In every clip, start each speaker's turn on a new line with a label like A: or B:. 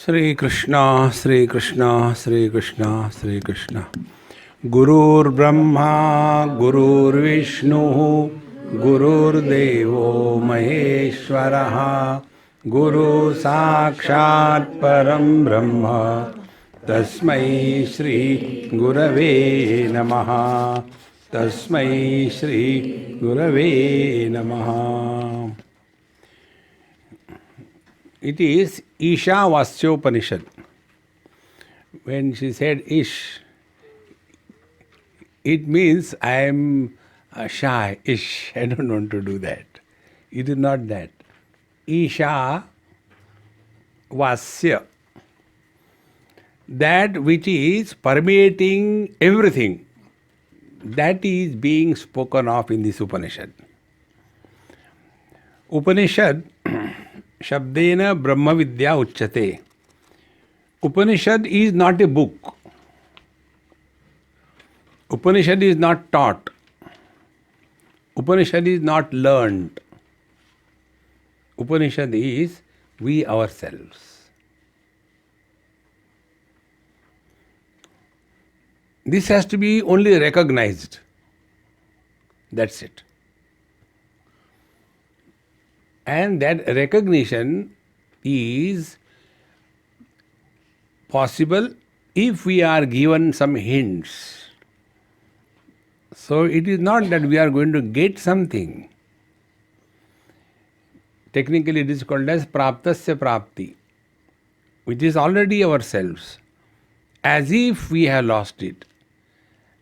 A: Sri Krishna, Sri Krishna, Sri Krishna, Sri Krishna. Gurur Brahma, Gurur Vishnu, Gurur Devo Maheshwaraha, Guru Sakshat Param Brahma, Tasmai Shri Gurave Namaha, Tasmai Shri Gurave Namaha. It is Ishavasya Upanishad. When she said Ish, it means I am shy, Ish, I don't want to do that. It is not that. Isha Vasya. That which is permeating everything, that is being spoken of in this Upanishad. Upanishad Shabdena Brahma Vidya Uchyate. Upanishad is not a book. Upanishad is not taught. Upanishad is not learned. Upanishad is we ourselves. This has to be only recognized. That's it. And that recognition is possible if we are given some hints. So it is not that we are going to get something. Technically it is called as praptasya prapti, which is already ourselves, as if we have lost it.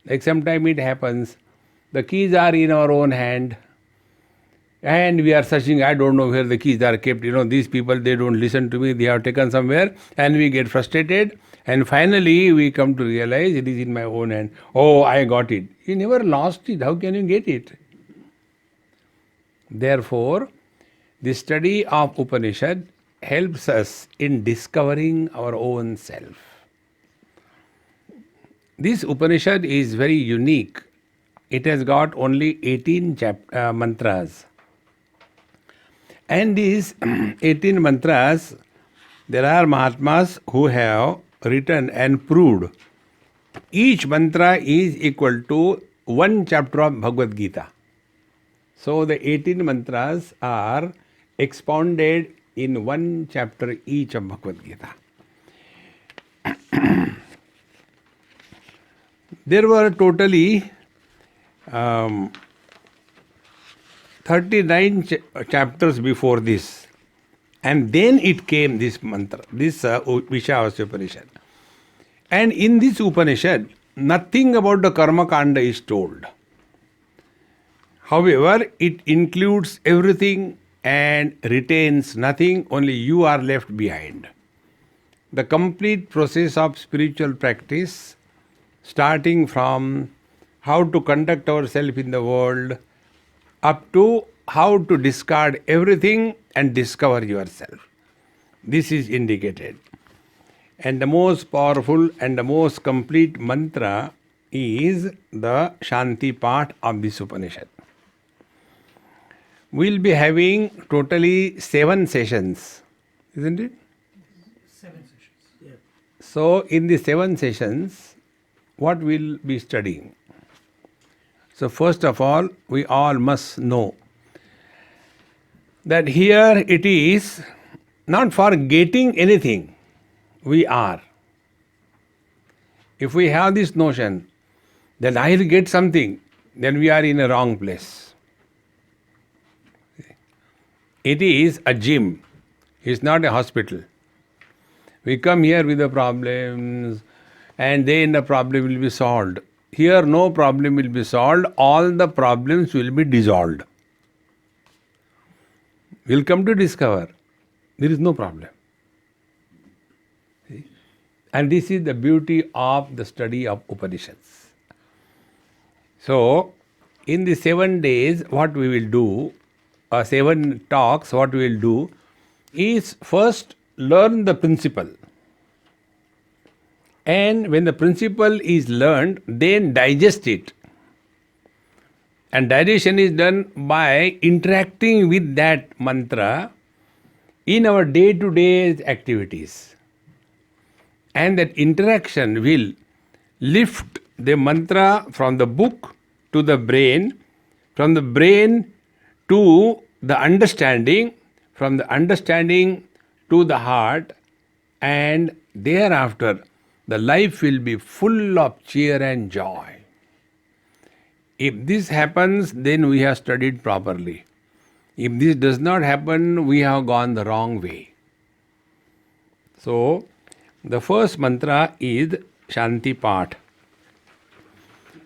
A: Like sometime it happens, the keys are in our own hand, and we are searching, I don't know where the keys are kept. These people, they don't listen to me, they have taken somewhere, and we get frustrated, and finally we come to realize it is in my own hand. Oh, I got it. You never lost it. How can you get it? Therefore, the study of Upanishad helps us in discovering our own self. This Upanishad is very unique. It has got only 18 mantras. And these 18 mantras, there are Mahatmas who have written and proved each mantra is equal to one chapter of Bhagavad Gita. So the 18 mantras are expounded in one chapter each of Bhagavad Gita. There were totally 39 chapters before this, and then it came this mantra, this Ishavasya Upanishad. And in this Upanishad, nothing about the Karma Kanda is told. However, it includes everything and retains nothing, only you are left behind. The complete process of spiritual practice, starting from how to conduct ourselves in the world, up to how to discard everything and discover yourself. This is indicated. And the most powerful and the most complete mantra is the Shanti part of this Upanishad. We'll be having totally 7 sessions, isn't it?
B: 7 sessions. Yeah.
A: So in the 7 sessions, what we'll be studying? So first of all, we all must know that here it is not for getting anything, we are. If we have this notion that I will get something, then we are in a wrong place. It is a gym, it's not a hospital. We come here with the problems, and then the problem will be solved. Here no problem will be solved, all the problems will be dissolved. We'll come to discover there is no problem. See? And this is the beauty of the study of Upanishads. So, in the 7 days, what we will do, 7 talks, what we will do is first learn the principle. And when the principle is learned, then digest it. And digestion is done by interacting with that mantra in our day-to-day activities. And that interaction will lift the mantra from the book to the brain, from the brain to the understanding, from the understanding to the heart, and thereafter the life will be full of cheer and joy. If this happens, then we have studied properly. If this does not happen, we have gone the wrong way. So, the first mantra is Shanti Path.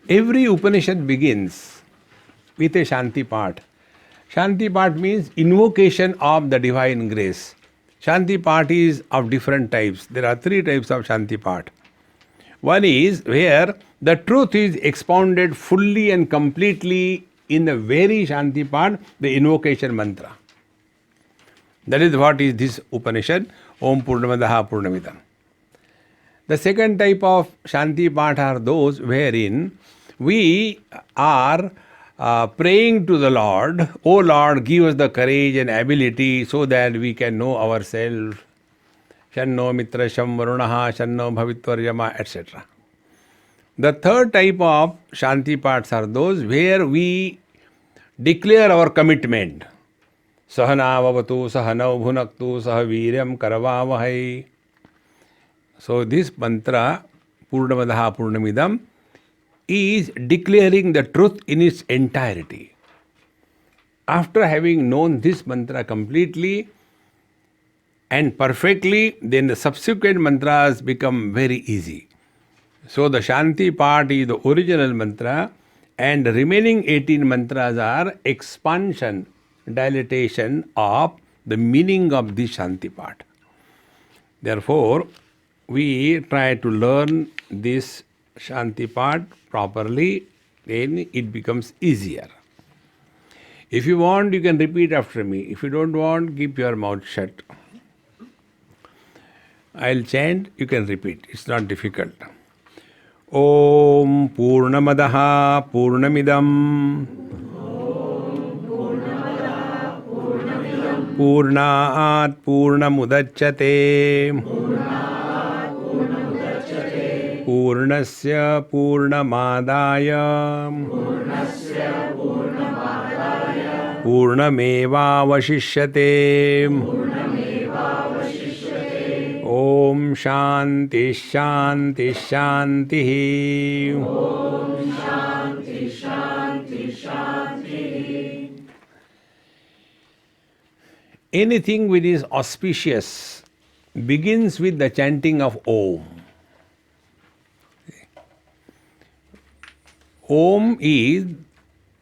A: Every Upanishad begins with a Shanti Path. Shanti Path means invocation of the divine grace. Shanti Path is of different types. There are three types of Shanti Path. One is where the truth is expounded fully and completely in the very Shanti Path, the invocation mantra. That is what is this Upanishad, Om Purnamadaha Purnamidam. The second type of Shanti Path are those wherein we are praying to the Lord, O Lord, give us the courage and ability so that we can know ourselves. Shanno Mitra Sham Varunaha, Shanno Bhavitvaryama, etc. The third type of Shanti Paths are those where we declare our commitment. Sahana Vavatu, Sahanau Bhunaktu, Sahaviryam Karavavahai. So this mantra, Purnamadaha Purnamidam, is declaring the truth in its entirety. After having known this mantra completely and perfectly, then the subsequent mantras become very easy. So the Shanti part is the original mantra, and the remaining 18 mantras are expansion, dilatation of the meaning of the Shanti part. Therefore, we try to learn this Shanti part properly, then it becomes easier. If you want, you can repeat after me. If you don't want, keep your mouth shut. I'll chant, you can repeat. It's not difficult. Om Purnamadaha Purnamidam Purnaat Purnamudachyate Purnasya Purnamadaya Purnamevavashishyate Om Shanti Shanti Shanti. Om Shanti Shanti Shanti. Anything which is auspicious begins with the chanting of Om. Om is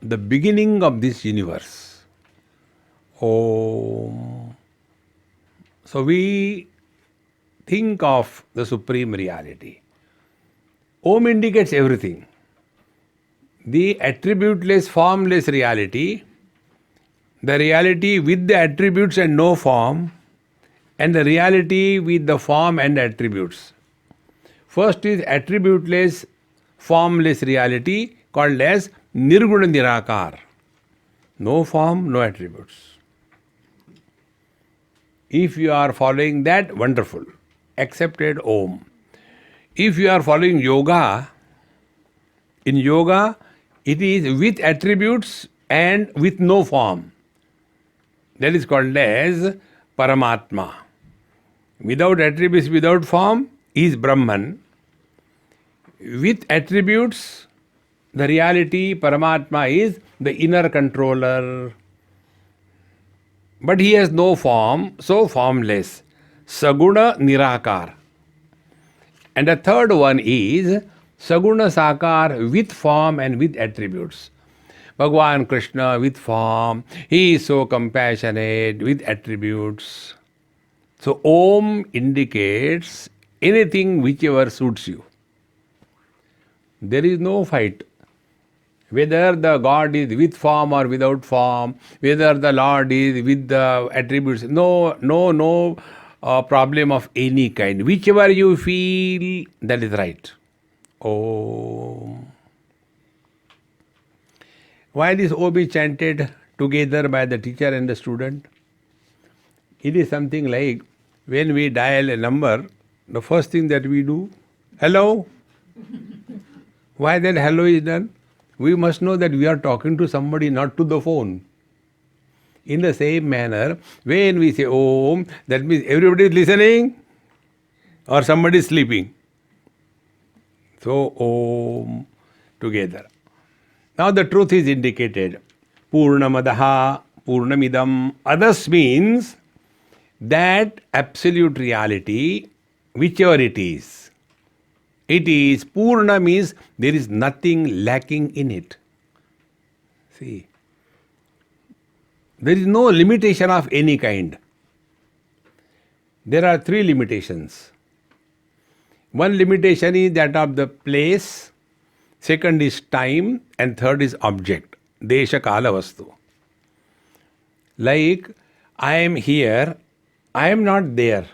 A: the beginning of this universe. Om. So we think of the Supreme Reality. Om indicates everything. The attributeless, formless reality, the reality with the attributes and no form, and the reality with the form and attributes. First is attributeless, formless reality called as Nirguna Nirakar. No form, no attributes. If you are following that, wonderful. Accepted Om. If you are following yoga, in yoga it is with attributes and with no form. That is called as Paramatma. Without attributes, without form is Brahman. With attributes, the reality, Paramatma, is the inner controller. But he has no form, so formless. Saguna Nirakar. And the third one is Saguna Sakar with form and with attributes. Bhagavan Krishna with form, he is so compassionate with attributes. So Om indicates anything whichever suits you. There is no fight. Whether the God is with form or without form, whether the Lord is with the attributes, no problem of any kind. Whichever you feel, that is right. Om. Why this Om is chanted together by the teacher and the student? It is something like when we dial a number, the first thing that we do, hello. Why that hello is done? We must know that we are talking to somebody, not to the phone. In the same manner, when we say Om, that means everybody is listening or somebody is sleeping. So Om together. Now the truth is indicated. Purnamadaha, Purnamidam. Others means that absolute reality, whichever it is. It is Purna means there is nothing lacking in it. See, there is no limitation of any kind. There are three limitations. One limitation is that of the place, second is time, and third is object. Desha Kala Vastu. Like, I am here, I am not there.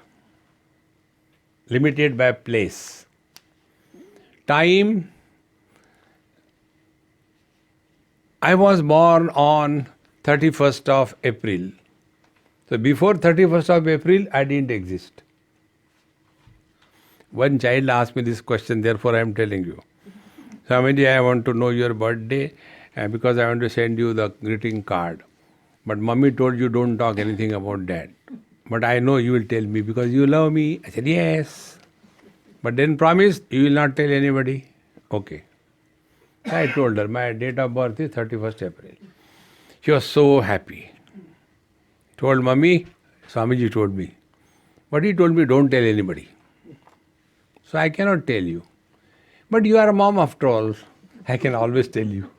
A: Limited by place. Time, I was born on 31st of April. So before 31st of April, I didn't exist. One child asked me this question, therefore I am telling you. Swamiji, I want to know your birthday because I want to send you the greeting card. But mommy told you don't talk anything about that. But I know you will tell me because you love me. I said, yes. But then promise you will not tell anybody. Okay. I told her my date of birth is 31st April. She was so happy. Told mommy, Swamiji told me. But he told me don't tell anybody. So I cannot tell you. But you are a mom after all. I can always tell you.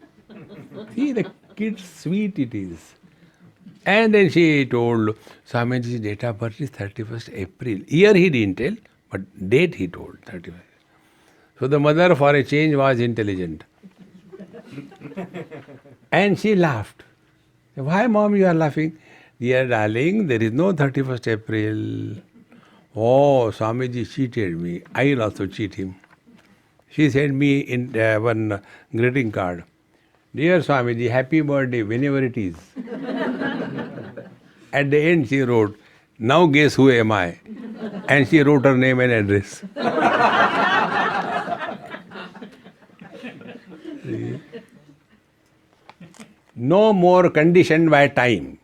A: See, the kid's sweet it is. And then she told, Swamiji's date of birth is 31st April. Year he didn't tell, but date he told, 31st. So the mother for a change was intelligent. And she laughed. Why mom you are laughing? Dear darling, there is no 31st April. Oh, Swamiji cheated me. I will also cheat him. She sent me in one greeting card. Dear Swamiji, happy birthday, whenever it is. At the end she wrote, now guess who am I? And she wrote her name and address. No more conditioned by time.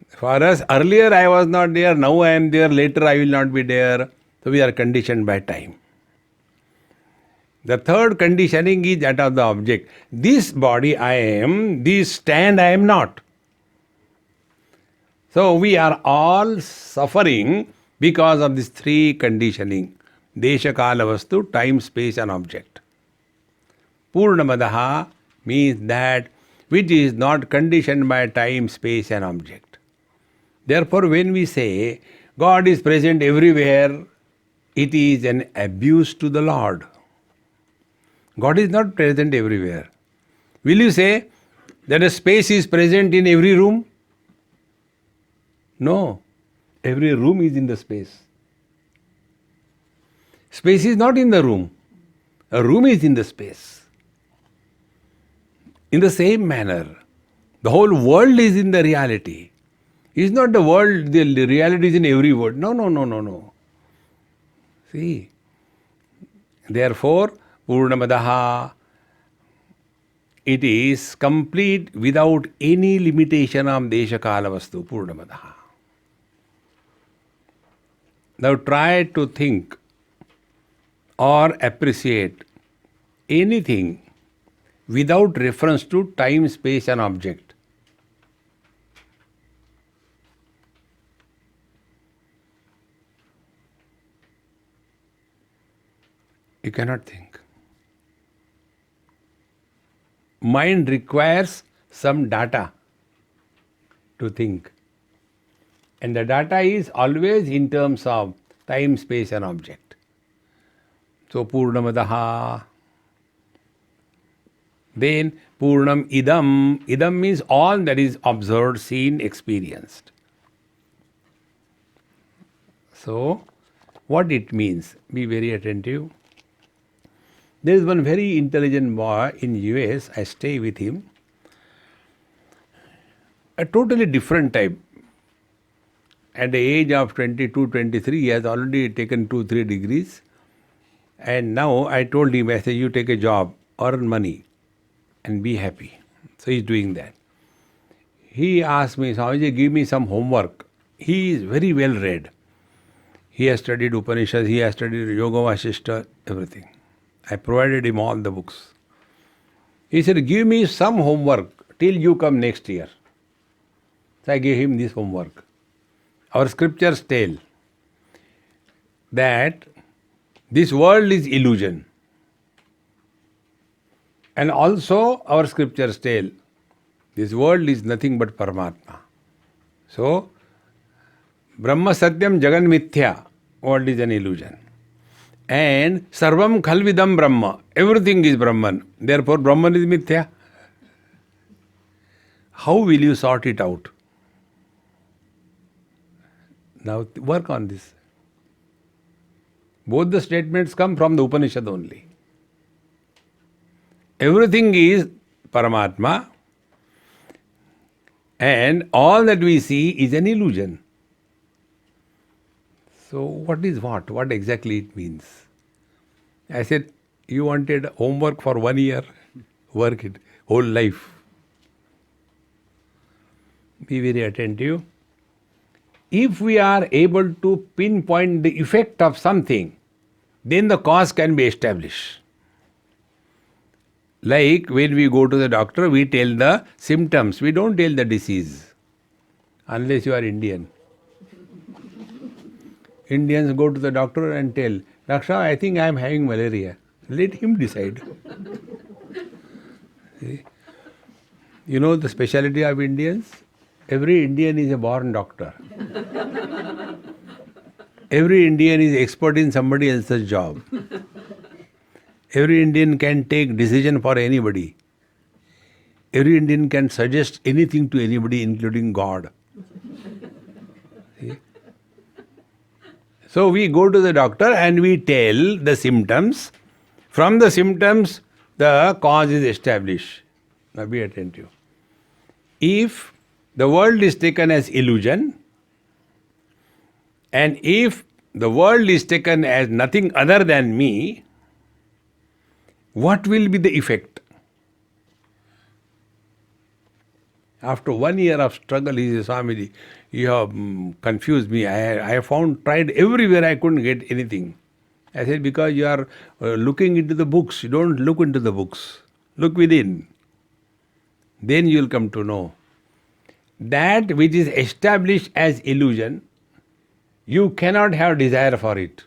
A: For us, earlier I was not there, now I am there, later I will not be there. So we are conditioned by time. The third conditioning is that of the object. This body I am, this stand I am not. So we are all suffering because of these three conditioning. Desha Kala Vastu, time, space and object. Purnamadaha means that which is not conditioned by time, space and object. Therefore, when we say God is present everywhere, it is an abuse to the Lord. God is not present everywhere. Will you say that a space is present in every room? No. Every room is in the space. Space is not in the room. A room is in the space. In the same manner, the whole world is in the reality. It's not the world, the reality is in every word. No. See. Therefore, Purnamadaha, it is complete without any limitation of Desha Kala Vastu, Purnamadaha. Now try to think or appreciate anything without reference to time, space and object. You cannot think. Mind requires some data to think. And the data is always in terms of time, space and object. So Purnamadaha. Then Purnam Idam. Idam means all that is observed, seen, experienced. So what it means? Be very attentive. There is one very intelligent boy in US, I stay with him. A totally different type. at the age of 22, 23, he has already taken 2, 3 degrees. And now I told him, I said, you take a job, earn money, and be happy. So he's doing that. He asked me, Swamiji, give me some homework. He is very well read. He has studied Upanishad, he has studied Yoga Vasishta, everything. I provided him all the books. He said, give me some homework till you come next year. So I gave him this homework. Our scriptures tell that this world is illusion. And also our scriptures tell this world is nothing but Paramatma. So, Brahma Satyam Jagan Mithya, world is an illusion. And Sarvam Khalvidam Brahma, everything is Brahman. Therefore, Brahman is Mithya. How will you sort it out? Now work on this. Both the statements come from the Upanishad only. Everything is Paramatma, and all that we see is an illusion. So what is what? What exactly it means? I said, you wanted homework for 1 year, work it, whole life. Be very attentive. If we are able to pinpoint the effect of something, then the cause can be established. Like when we go to the doctor, we tell the symptoms, we don't tell the disease. Unless you are Indian. Indians go to the doctor and tell, Doctor, I think I am having malaria. Let him decide. See? You know the speciality of Indians? Every Indian is a born doctor. Every Indian is expert in somebody else's job. Every Indian can take decision for anybody. Every Indian can suggest anything to anybody, including God. See? So we go to the doctor and we tell the symptoms. From the symptoms, the cause is established. Now be attentive. If the world is taken as illusion, and if the world is taken as nothing other than me, what will be the effect? After 1 year of struggle, he says, Swamiji, you have confused me. I have tried everywhere, I couldn't get anything. I said, because you are looking into the books. You don't look into the books. Look within. Then you will come to know. That which is established as illusion, you cannot have desire for it.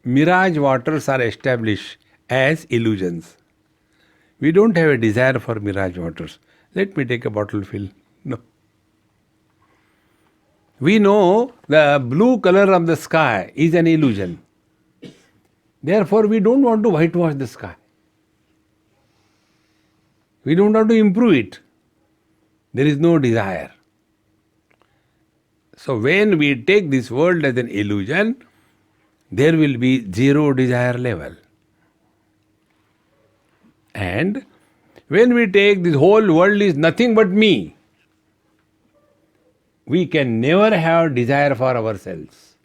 A: Mirage waters are established as illusions. We don't have a desire for mirage waters. Let me take a bottle fill. No. We know the blue color of the sky is an illusion. Therefore, we don't want to whitewash the sky. We don't want to improve it. There is no desire. So when we take this world as an illusion, there will be zero desire level. And when we take this whole world is nothing but me, we can never have desire for ourselves.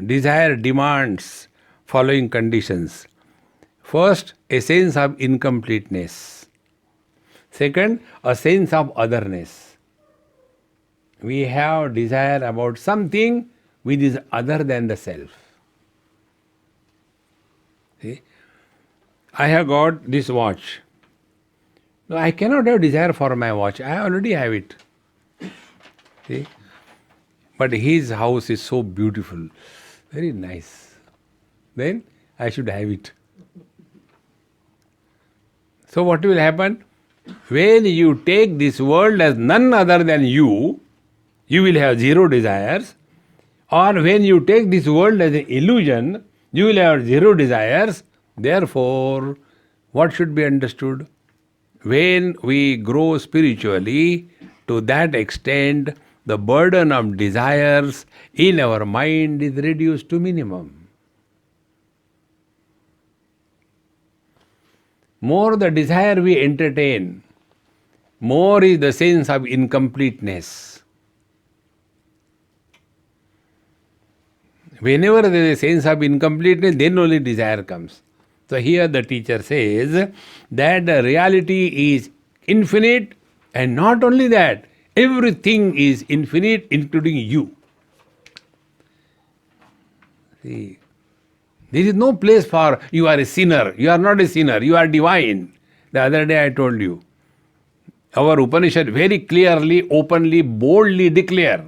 A: Desire demands following conditions. First, a sense of incompleteness. Second, a sense of otherness. We have desire about something which is other than the self. See? I have got this watch. No, I cannot have desire for my watch. I already have it. See? But his house is so beautiful. Very nice. Then I should have it. So what will happen? When you take this world as none other than you will have zero desires. Or when you take this world as an illusion, you will have zero desires. Therefore, what should be understood? When we grow spiritually, to that extent, the burden of desires in our mind is reduced to minimum. more the desire we entertain, more is the sense of incompleteness. Whenever there is a sense of incompleteness, then only desire comes. So here the teacher says that the reality is infinite, and not only that, everything is infinite, including you. See, there is no place for you are a sinner. You are not a sinner, you are divine. The other day I told you, our Upanishad very clearly, openly, boldly declare,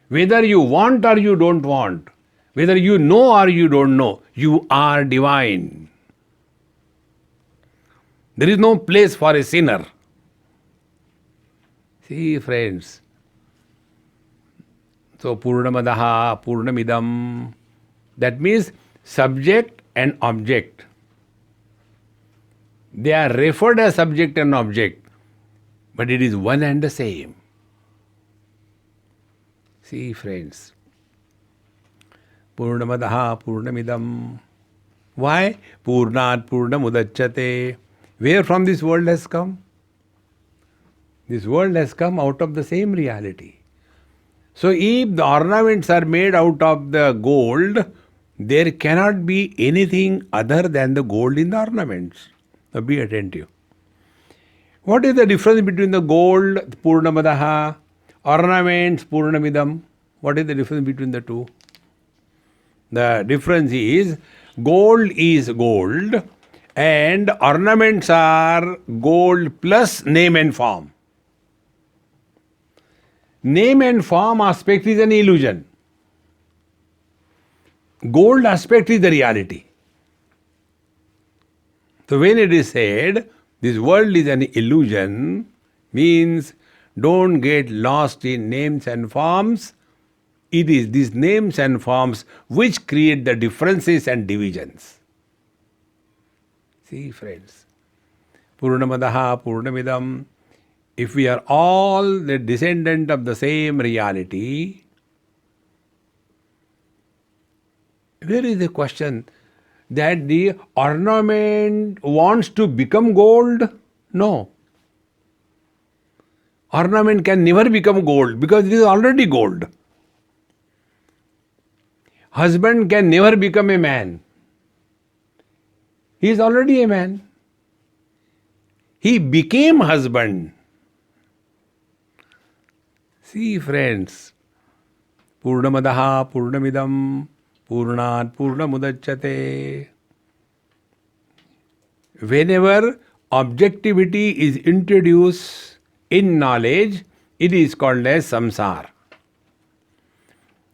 A: whether you want or you don't want, whether you know or you don't know, you are divine. There is no place for a sinner. See, friends. So, Purnamadaha, Purnamidam, that means subject and object. They are referred as subject and object, but it is one and the same. See, friends. Purnamadaha, Purnamidam. Why? Purnat Purnamudachyate. Where from this world has come? This world has come out of the same reality. So if the ornaments are made out of the gold, there cannot be anything other than the gold in the ornaments. So be attentive. What is the difference between the gold, Purnamadaha, ornaments, Purnamidam? What is the difference between the two? The difference is gold and ornaments are gold plus name and form. Name and form aspect is an illusion. Gold aspect is the reality. So when it is said, this world is an illusion, means don't get lost in names and forms. It is these names and forms which create the differences and divisions. See, friends. Purnamadaha, Purnamidam. If we are all the descendant of the same reality, where is the question that the ornament wants to become gold? No. Ornament can never become gold because it is already gold. Husband can never become a man. He is already a man. He became husband. See, friends, Purnamadaha, Purnamidam, Purnat Purnamudachyate. Whenever objectivity is introduced in knowledge, it is called as samsara.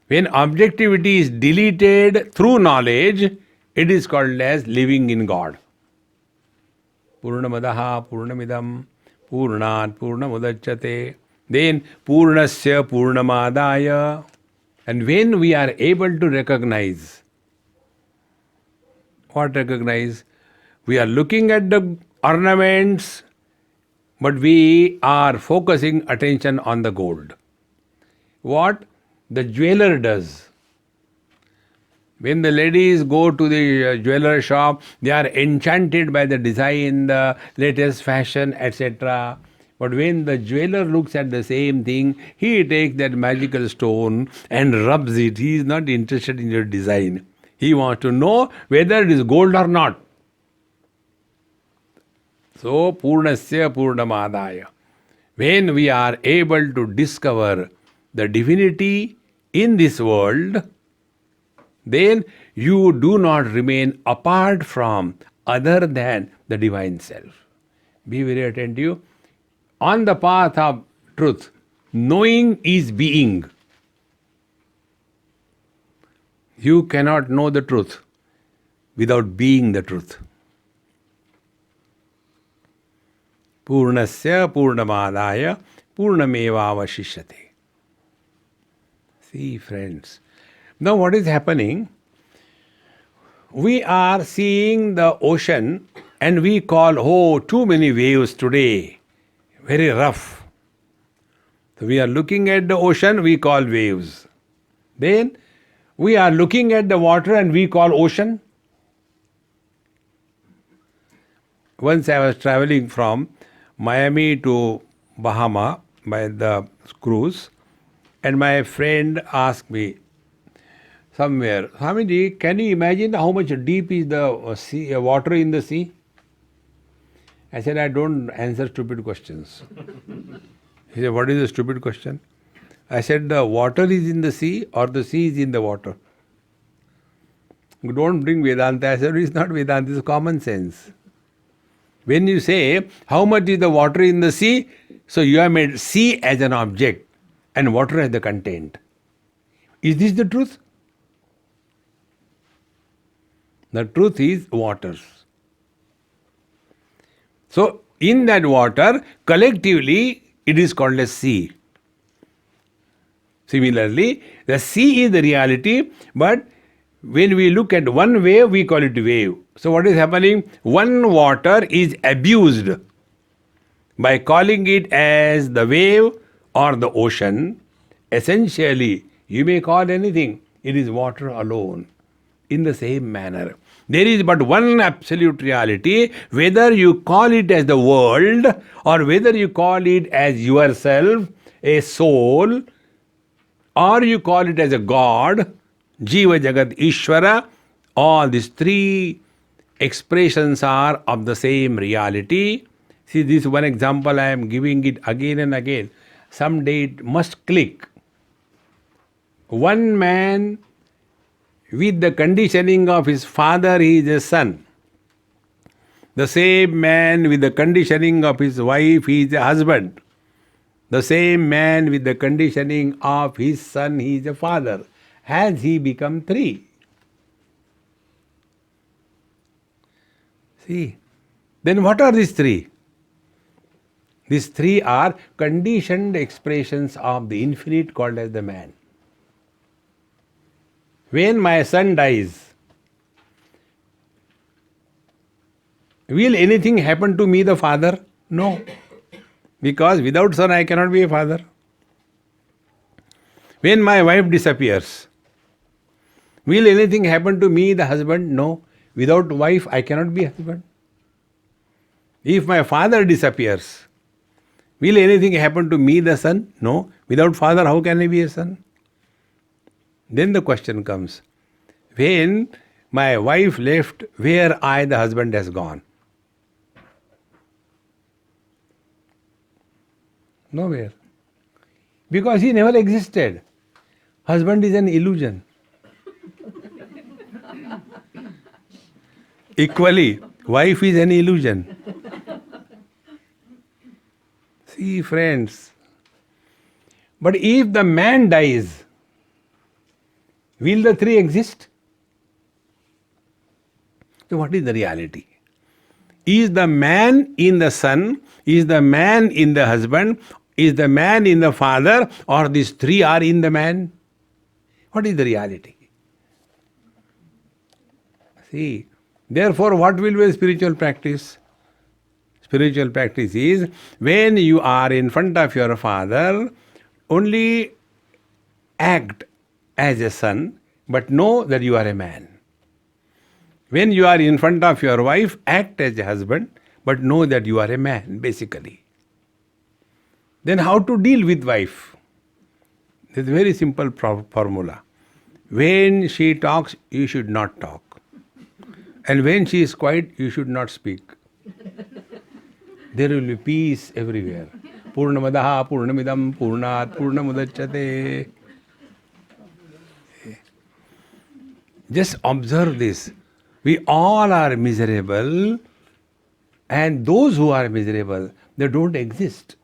A: When objectivity is deleted through knowledge, it is called as living in God. Purnamadaha, Purnamidam, Purnat Purnamudachyate. Then Purnasya Purnamadaya. And when we are able to recognize, what recognize? We are looking at the ornaments, but we are focusing attention on the gold. What the jeweler does. When the ladies go to the jeweler shop, they are enchanted by the design, the latest fashion, etc. But when the jeweler looks at the same thing, he takes that magical stone and rubs it. He is not interested in your design. He wants to know whether it is gold or not. So, Purnasya Purnamadaya. When we are able to discover the divinity in this world, then you do not remain apart from other than the divine self. Be very attentive. On the path of truth, knowing is being. You cannot know the truth without being the truth. Purnasya Purnamadaya Purnameva Vashishyate. See, friends. Now what is happening? We are seeing the ocean and we call, oh, too many waves today. Very rough. So we are looking at the ocean, we call waves. Then we are looking at the water and we call ocean. Once I was traveling from Miami to Bahama by the cruise, and my friend asked me somewhere, Swamiji, can you imagine how much deep is the sea, water in the sea? I said, I don't answer stupid questions. He said, what is the stupid question? I said, the water is in the sea or the sea is in the water? Don't bring Vedanta. I said, it's not Vedanta, it's common sense. When you say, how much is the water in the sea? So you have made sea as an object and water as the content. Is this the truth? The truth is waters. So in that water, collectively, it is called as sea. Similarly, the sea is the reality, but when we look at one wave, we call it wave. So what is happening? One water is abused by calling it as the wave or the ocean. Essentially, you may call anything, it is water alone. In the same manner, there is but one absolute reality, whether you call it as the world or whether you call it as yourself, a soul, or you call it as a God, Jiva Jagat Ishvara, all these three expressions are of the same reality. See, this one example I am giving it again and again. Someday it must click. One man, with the conditioning of his father, he is a son. The same man with the conditioning of his wife, he is a husband. The same man with the conditioning of his son, he is a father. Has he become three? See, then what are these three? These three are conditioned expressions of the infinite called as the man. When my son dies, will anything happen to me, the father? No. Because without son I cannot be a father. When my wife disappears, will anything happen to me, the husband? No. Without wife I cannot be a husband. If my father disappears, will anything happen to me, the son? No. Without father how can I be a son? Then the question comes, when my wife left, where I, the husband, has gone? Nowhere. Because he never existed. Husband is an illusion. Equally, wife is an illusion. See, friends, but if the man dies, will the three exist? So what is the reality? Is the man in the son? Is the man in the husband? Is the man in the father? Or these three are in the man? What is the reality? See, therefore what will be spiritual practice? Spiritual practice is when you are in front of your father, only act as a son, but know that you are a man. When you are in front of your wife, act as a husband, but know that you are a man, basically. Then how to deal with wife? It's a very simple formula. When she talks, you should not talk. And when she is quiet, you should not speak. There will be peace everywhere. Purnamadaha Purnamidam Purnat Purnamudachyate. Just observe this. We all are miserable, and those who are miserable, they don't exist.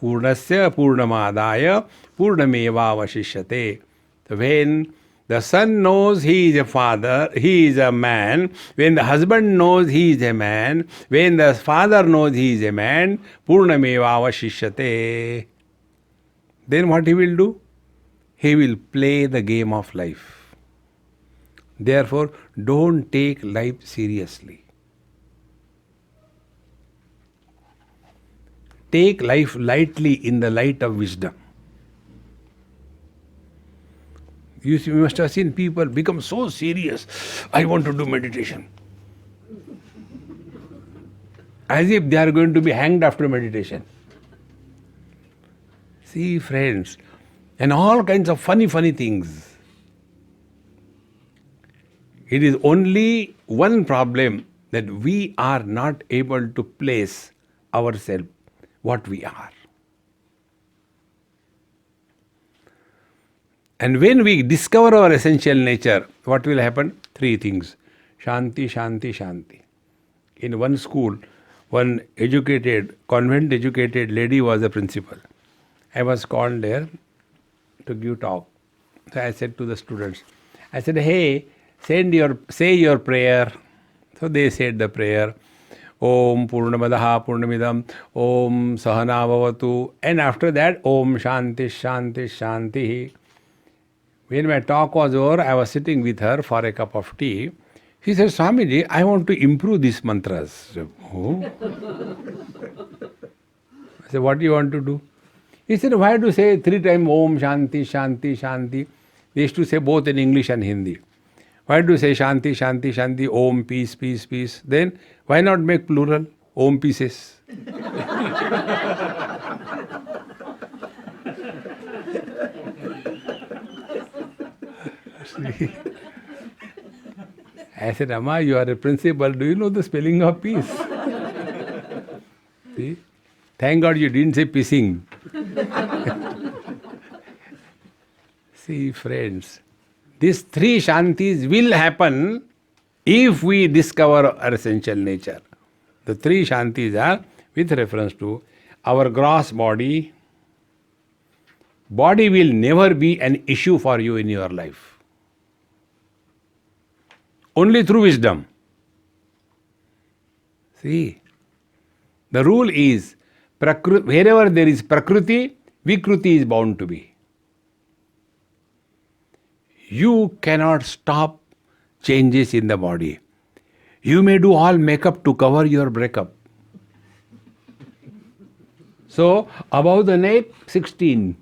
A: Purnasya Purnamadaya Purnameva Vashishyate. So when the son knows he is a father, he is a man. When the husband knows he is a man, when the father knows he is a man, Purnameva Vashishyate. Then what he will do? He will play the game of life. Therefore, don't take life seriously. Take life lightly in the light of wisdom. You must have seen people become so serious. I want to do meditation. As if they are going to be hanged after meditation. See, friends, and all kinds of funny things. It is only one problem, that we are not able to place ourselves what we are. And when we discover our essential nature, what will happen? Three things. Shanti, Shanti, Shanti. In one school, one convent educated lady was the principal. I was called there to give talk. So I said to the students, I said, hey, say your prayer. So they said the prayer. Om Purnamadaha Purnamidam, Om Sahana Bhavatu. And after that, Om Shanti, Shanti, Shanti. When my talk was over, I was sitting with her for a cup of tea. She said, Swamiji, I want to improve these mantras. I said, oh. I said, what do you want to do? He said, why do you say 3 times Om Shanti, Shanti, Shanti? They used to say both in English and Hindi. Why do you say Shanti, Shanti, Shanti, Om, peace, peace, peace? Then why not make plural? Om pieces. I said, Amma, you are a principal. Do you know the spelling of peace? See? Thank God you didn't say pissing. See, friends, these 3 Shantis will happen if we discover our essential nature. The 3 Shantis are with reference to our gross body. Body will never be an issue for you in your life. Only through wisdom. See, the rule is, wherever there is Prakriti, Vikruti is bound to be. You cannot stop changes in the body. You may do all makeup to cover your breakup. So, above the neck, 16.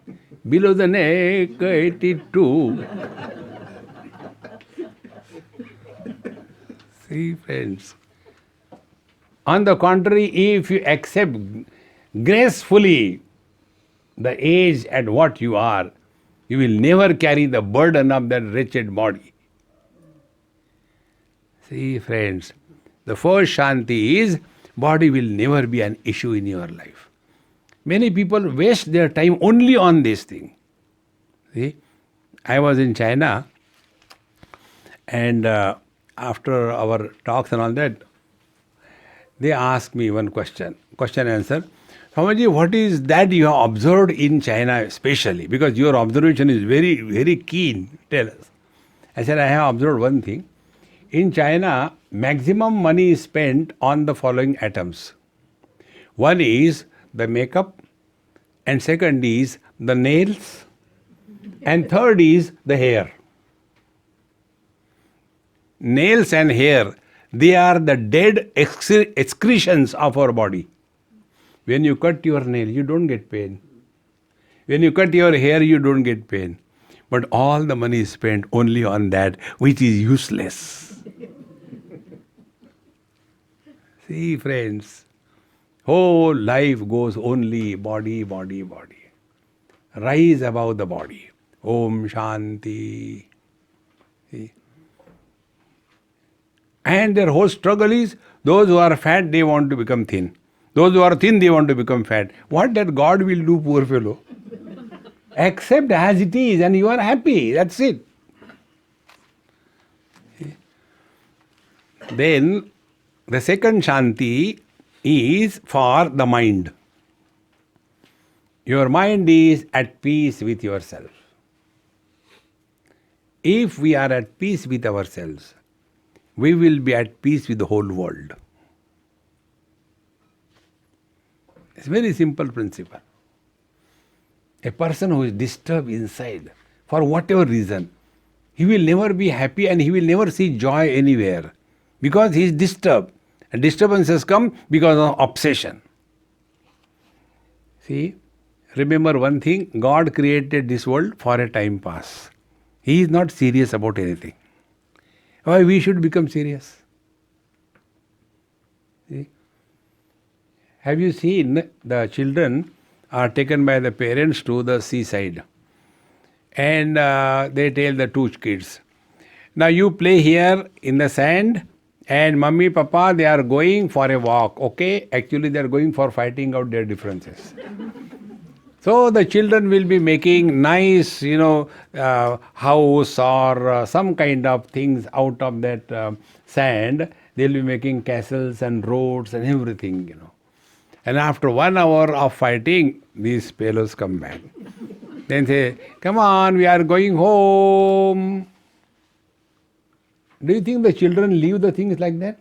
A: Below the neck, 82. See, friends. On the contrary, if you accept gracefully the age at what you are, you will never carry the burden of that wretched body. See, friends, the first Shanti is, body will never be an issue in your life. Many people waste their time only on this thing. See, I was in China, and after our talks and all that, they asked me one question answer. Swamiji, what is that you have observed in China especially? Because your observation is very, very keen. Tell us. I said, I have observed one thing. In China, maximum money is spent on the following items. One is the makeup, and second is the nails, and third is the hair. Nails and hair, they are the dead excretions of our body. When you cut your nail, you don't get pain. When you cut your hair, you don't get pain. But all the money is spent only on that which is useless. See, friends, whole life goes only body, body, body. Rise above the body. Om Shanti. See? And their whole struggle is, those who are fat, they want to become thin. Those who are thin, they want to become fat. What that God will do, poor fellow? Accept as it is and you are happy. That's it. Then, the second Shanti is for the mind. Your mind is at peace with yourself. If we are at peace with ourselves, we will be at peace with the whole world. It's a very simple principle. A person who is disturbed inside, for whatever reason, he will never be happy and he will never see joy anywhere. Because he is disturbed. And disturbances come because of obsession. See, remember one thing, God created this world for a time pass. He is not serious about anything. Why we should become serious? See? Have you seen the children are taken by the parents to the seaside, and they tell the two kids, now you play here in the sand, and mummy, papa, they are going for a walk, okay? Actually, they are going for fighting out their differences. So the children will be making nice, house or some kind of things out of that sand. They'll be making castles and roads and everything, And after 1 hour of fighting, these fellows come back. Then say, come on, we are going home. Do you think the children leave the things like that?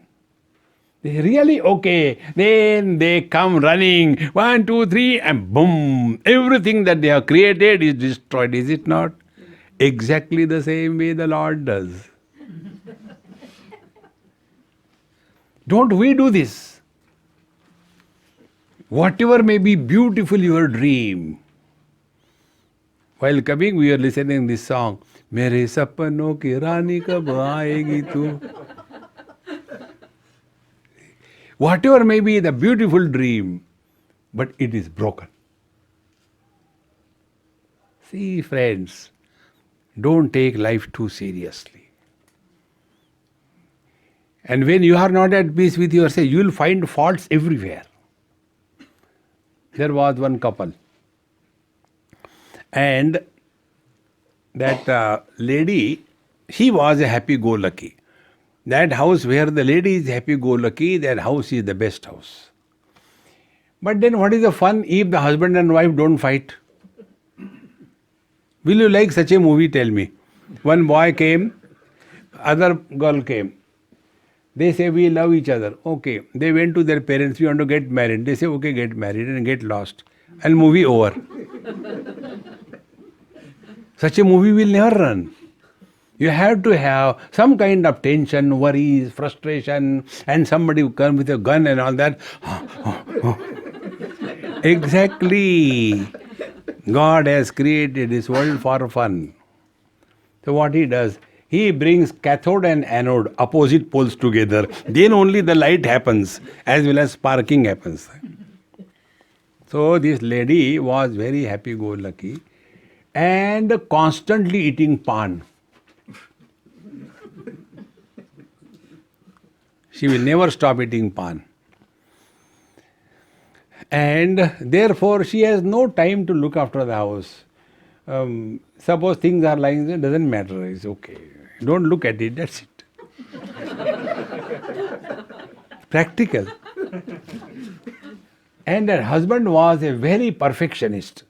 A: They really okay. Then they come running. 1, 2, 3, and boom. Everything that they have created is destroyed, is it not? Exactly the same way the Lord does. Don't we do this? Whatever may be beautiful your dream. While coming, we are listening this song. Mere sapno ki rani kab aayegi tu. Whatever may be the beautiful dream, but it is broken. See, friends, don't take life too seriously. And when you are not at peace with yourself, you will find faults everywhere. There was one couple, and that lady, she was a happy-go-lucky. That house where the lady is happy-go-lucky, that house is the best house. But then what is the fun if the husband and wife don't fight? Will you like such a movie? Tell me. One boy came, other girl came. They say, we love each other. Okay. They went to their parents, we want to get married. They say, okay, get married and get lost. And movie over. Such a movie will never run. You have to have some kind of tension, worries, frustration, and somebody who comes with a gun and all that. Exactly. God has created this world for fun. So what he does, he brings cathode and anode, opposite poles together. Then only the light happens, as well as sparking happens. So this lady was very happy-go-lucky and constantly eating pan. She will never stop eating pan. And therefore she has no time to look after the house. Suppose things are lying there, doesn't matter, it's okay. Don't look at it, that's it. Practical. And her husband was a very perfectionist.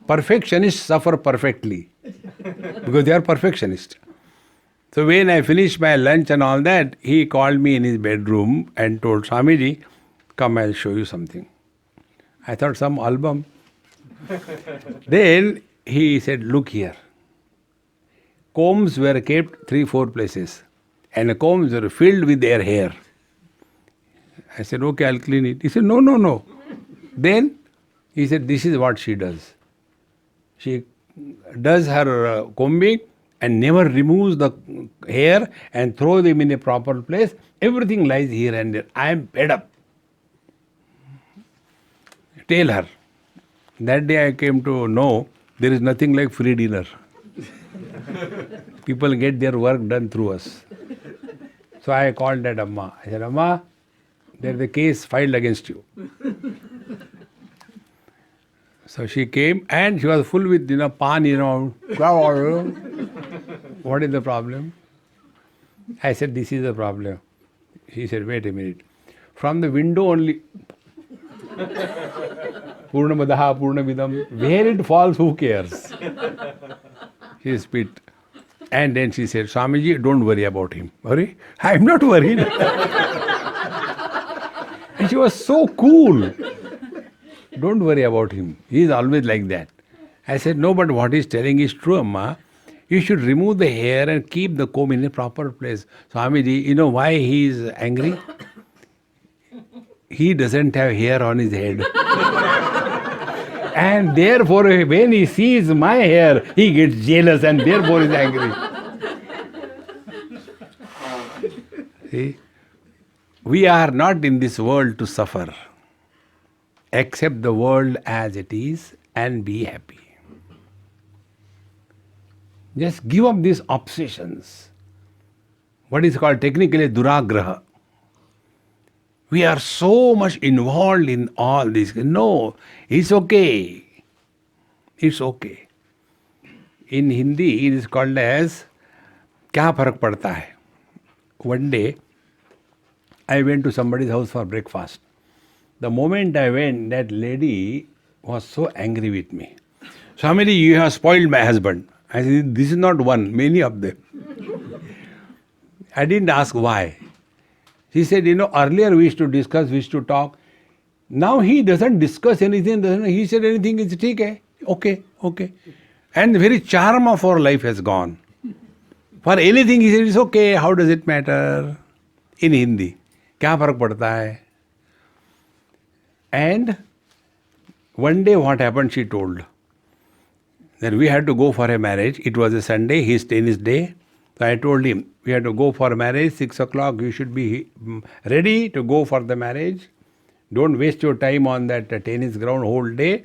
A: Perfectionists suffer perfectly because they are perfectionists. So when I finished my lunch and all that, he called me in his bedroom and told, Swamiji, come, I'll show you something. I thought some album. Then he said, look here. Combs were kept 3-4 places, and the combs were filled with their hair. I said, okay, I'll clean it. He said, no. Then he said, this is what she does. She does her combing and never removes the hair and throws them in a proper place. Everything lies here and there. I am fed up. Tell her. That day I came to know there is nothing like free dinner. People get their work done through us. So I called that Amma. I said, Amma, there is a case filed against you. So she came and she was full with, pan, What is the problem? I said, this is the problem. She said, wait a minute. From the window only, Purnamadaha, Purnamidam, where it falls, who cares? She spit. And then she said, Swamiji, don't worry about him. Worry? I am not worried. And she was so cool. Don't worry about him. He is always like that. I said, no, but what he's telling is true, Amma. You should remove the hair and keep the comb in a proper place. Swamiji, you know why he is angry? He doesn't have hair on his head. And therefore, when he sees my hair, he gets jealous and therefore is angry. See? We are not in this world to suffer. Accept the world as it is and be happy. Just give up these obsessions. What is called technically duragraha. We are so much involved in all this. No, it's okay. It's okay. In Hindi, it is called as क्या फर्क पड़ता है. One day, I went to somebody's house for breakfast. The moment I went, that lady was so angry with me. Swami, you have spoiled my husband. I said, this is not one, many of them. I didn't ask why. She said, earlier we used to discuss, we used to talk. Now he doesn't discuss anything. He said anything is okay, okay. And the very charm of our life has gone. For anything he said, it's okay, how does it matter? In Hindi. क्या फर्क पड़ता है? And one day what happened, she told. That we had to go for a marriage. It was a Sunday, his tennis day. So I told him, we had to go for a marriage, 6 o'clock, you should be ready to go for the marriage. Don't waste your time on that tennis ground whole day.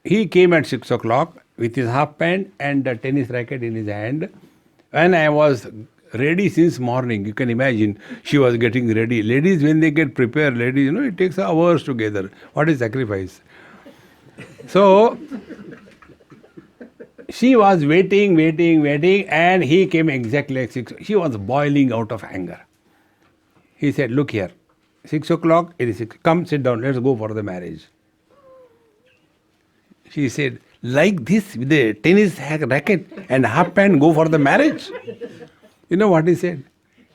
A: He came at 6 o'clock with his half pant and the tennis racket in his hand. And I was ready since morning. You can imagine, she was getting ready. Ladies, when they get prepared, ladies, it takes hours together. What is sacrifice? So, she was waiting, and he came exactly at 6. She was boiling out of anger. He said, look here, 6 o'clock, it is 6. Come, sit down, let's go for the marriage. She said, like this, with the tennis racket and half pant, go for the marriage? You know what he said?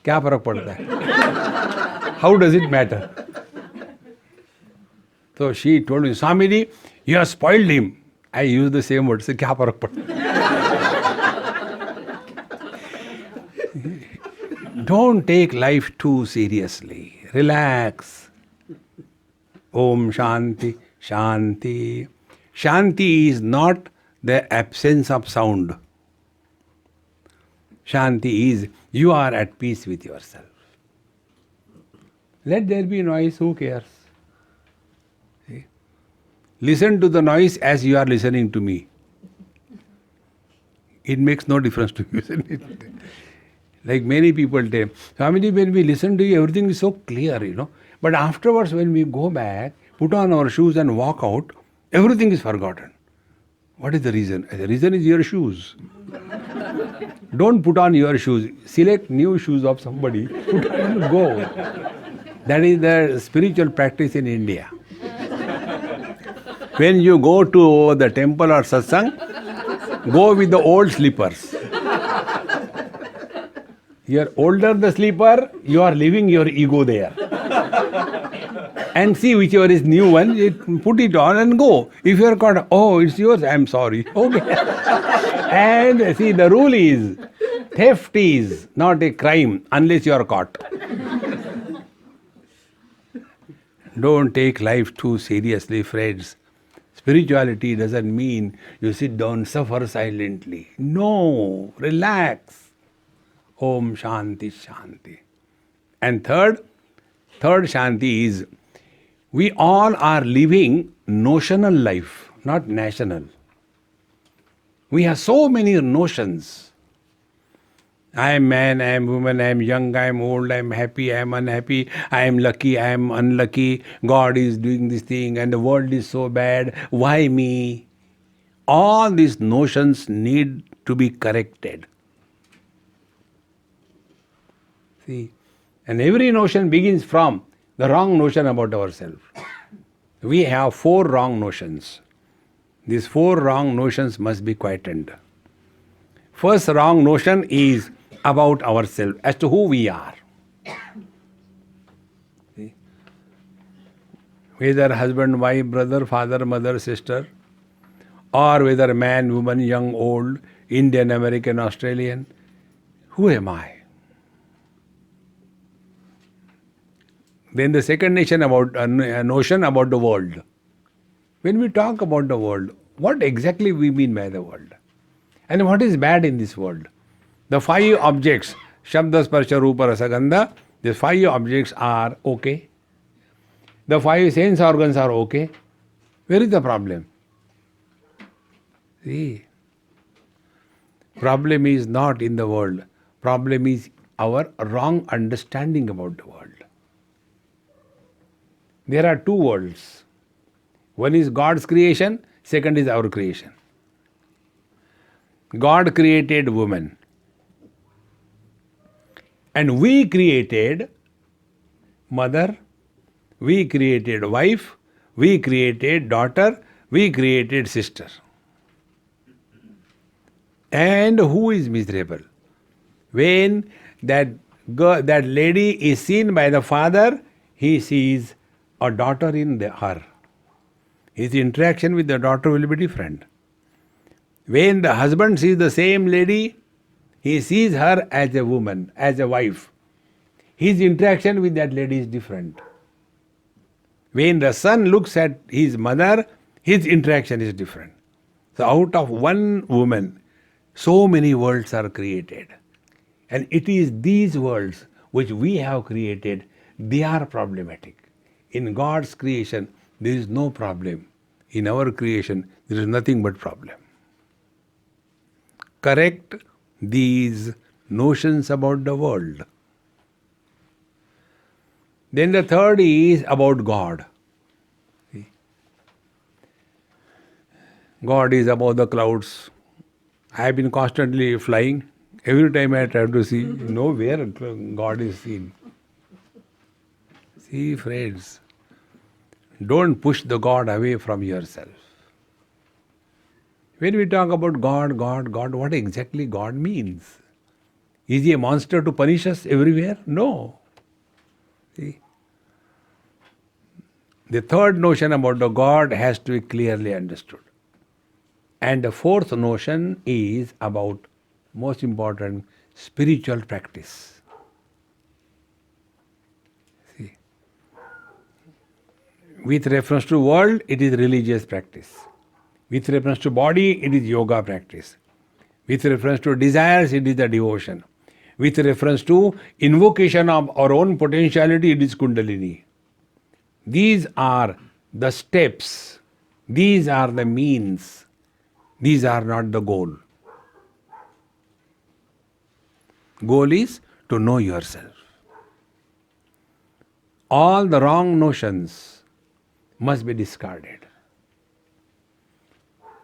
A: क्या फर्क पड़ता है? How does it matter? So she told me, Swamiji, you have spoiled him. I use the same word. Say, क्या फर्क पड़ता है? Don't take life too seriously. Relax. Om Shanti, Shanti. Shanti is not the absence of sound. Shanti is you are at peace with yourself. Let there be noise, who cares? See? Listen to the noise as you are listening to me. It makes no difference to you, isn't it? Like many people tell, Swamiji, when we listen to you, everything is so clear, But afterwards, when we go back, put on our shoes and walk out, everything is forgotten. What is the reason? The reason is your shoes. Don't put on your shoes. Select new shoes of somebody, put on and go. That is the spiritual practice in India. When you go to the temple or satsang, go with the old slippers. You're older the slipper, you are leaving your ego there. And see whichever is new one, put it on and go. If you are caught, oh, it's yours, I'm sorry. Okay. And see, the rule is, theft is not a crime unless you are caught. Don't take life too seriously, friends. Spirituality doesn't mean you sit down, suffer silently. No, relax. Om Shanti Shanti. And third Shanti is, we all are living notional life, not national. We have so many notions. I am man, I am woman, I am young, I am old, I am happy, I am unhappy, I am lucky, I am unlucky, God is doing this thing and the world is so bad, why me? All these notions need to be corrected. See, and every notion begins from the wrong notion about ourselves. We have 4 wrong notions. These 4 wrong notions must be quietened. First wrong notion is about ourselves, as to who we are. See? Whether husband, wife, brother, father, mother, sister, or whether man, woman, young, old, Indian, American, Australian, who am I? Then the second notion about the world. When we talk about the world, what exactly we mean by the world? And what is bad in this world? The five objects, Shabda, Sparsha, Rupa, Rasa, Gandha, these five objects are okay. The five sense organs are okay. Where is the problem? See, problem is not in the world. Problem is our wrong understanding about the world. There are two worlds. One is God's creation, second is our creation. God created woman. And we created mother, we created wife, we created daughter, we created sister. And who is miserable? When that lady is seen by the father, he sees a daughter in her. His interaction with the daughter will be different. When the husband sees the same lady, he sees her as a woman, as a wife. His interaction with that lady is different. When the son looks at his mother, his interaction is different. So out of one woman, so many worlds are created. And it is these worlds which we have created, they are problematic. In God's creation, there is no problem. In our creation, there is nothing but problem. Correct these notions about the world. Then the third is about God. See? God is above the clouds. I have been constantly flying. Every time I try to see, where God is seen. See, friends, don't push the God away from yourself. When we talk about God, what exactly God means? Is he a monster to punish us everywhere? No. See? The third notion about the God has to be clearly understood. And the fourth notion is about, most important, spiritual practice. See? With reference to world, it is religious practice. With reference to body, it is yoga practice. With reference to desires, it is the devotion. With reference to invocation of our own potentiality, it is Kundalini. These are the steps. These are the means. These are not the goal. Goal is to know yourself. All the wrong notions must be discarded.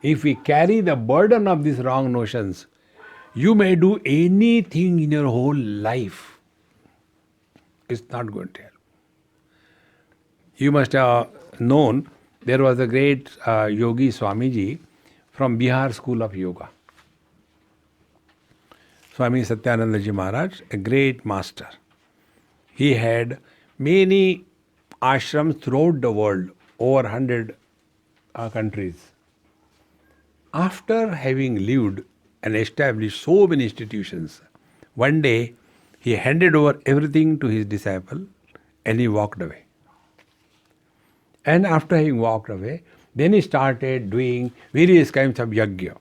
A: If we carry the burden of these wrong notions, you may do anything in your whole life. It's not going to help. You must have known there was a great yogi Swamiji from Bihar School of Yoga. Swami Satyanandaji Maharaj, a great master. He had many ashrams throughout the world, over 100 countries. After having lived and established so many institutions, one day he handed over everything to his disciple and he walked away. And after having walked away, then he started doing various kinds of yajna.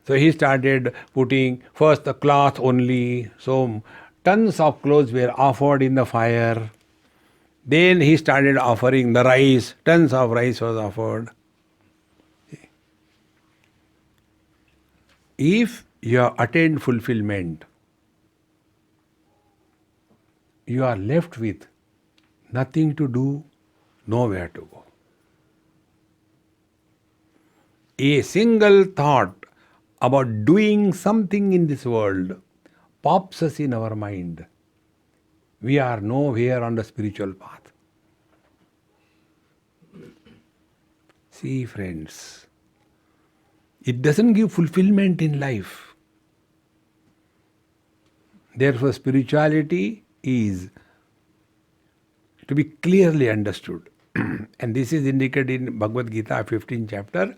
A: So he started putting first the cloth only, so tons of clothes were offered in the fire. Then he started offering the rice, tons of rice was offered. If you have attained fulfillment, you are left with nothing to do, nowhere to go. A single thought about doing something in this world pops us in our mind. We are nowhere on the spiritual path. See, friends, it doesn't give fulfillment in life. Therefore, spirituality is to be clearly understood. And this is indicated in Bhagavad Gita, 15th chapter,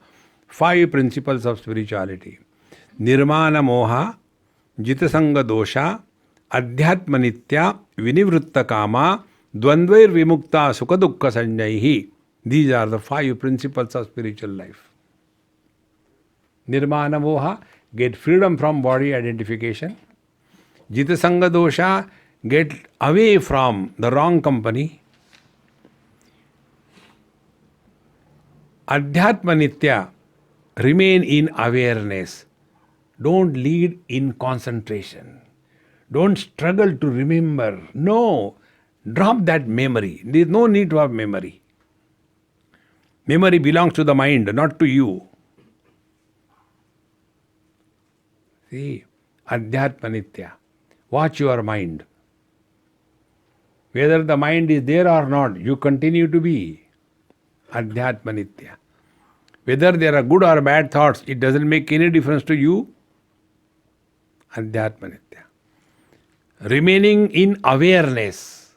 A: 5 principles of spirituality. Nirmana moha, jitasanga dosha, adhyatma nitya, vinivritta kama, dvandvair vimukta sukha dukkha sanjaihi, These are the 5 principles of spiritual life. Nirmana moha, get freedom from body identification. Jitasanga dosha, get away from the wrong company. Adhyatma nitya, remain in awareness. Don't lead in concentration. Don't struggle to remember. No, drop that memory. There is no need to have memory. Memory belongs to the mind, not to you. See, Adhyatma nitya. Watch your mind. Whether the mind is there or not, you continue to be Adhyatma nitya. Whether there are good or bad thoughts, it doesn't make any difference to you. Adhyatma nitya. Remaining in awareness,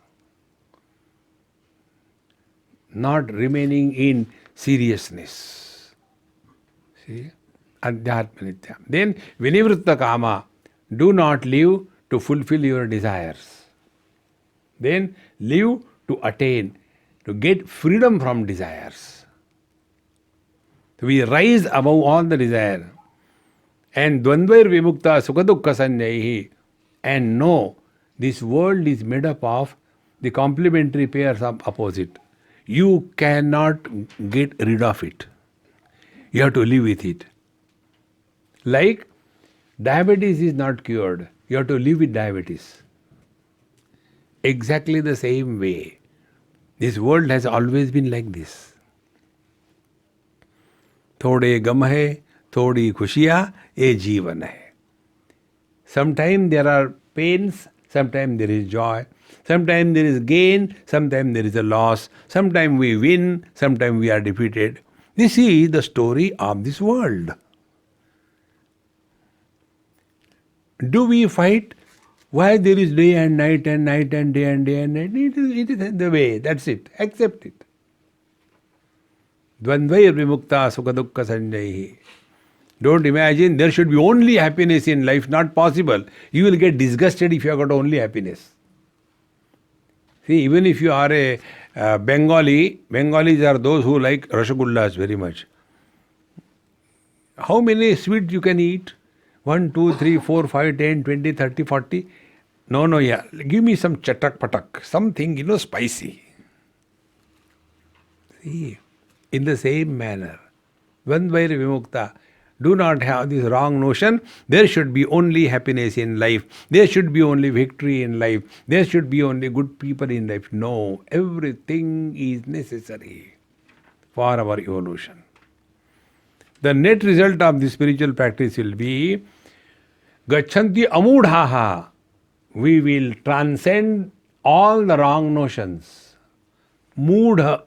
A: not remaining in seriousness. See? Adhyatma nitya. Then, vinivritta kama, do not live to fulfill your desires. Then, live to attain, to get freedom from desires. So we rise above all the desire. And dvandvair vimukta sukadukka sanyayi. And know, this world is made up of the complementary pairs of opposite. You cannot get rid of it. You have to live with it. Like diabetes is not cured. You have to live with diabetes. Exactly the same way. This world has always been like this. थोड़े गम है, थोड़ी खुशियाँ, ये जीवन है. Sometimes there are pains, sometimes there is joy, sometimes there is gain, sometimes there is a loss, sometimes we win, sometimes we are defeated. This is the story of this world. Do we fight? Why there is day and night and night and day and day and night? It is the way, that's it. Accept it. Dvandvair vimukta sukadukka sanjayi. Don't imagine there should be only happiness in life, not possible. You will get disgusted if you have got only happiness. See, even if you are a Bengali, Bengalis are those who like rasagullas very much. How many sweets you can eat? 1, 2, 3, 4, 5, 10, 20, 30, 40. No, yeah. Give me some chatak patak, something, spicy. See, in the same manner, Dvandvair vimukta. Do not have this wrong notion. There should be only happiness in life. There should be only victory in life. There should be only good people in life. No, everything is necessary for our evolution. The net result of this spiritual practice will be Gachanti amudhaha. We will transcend all the wrong notions. Moodha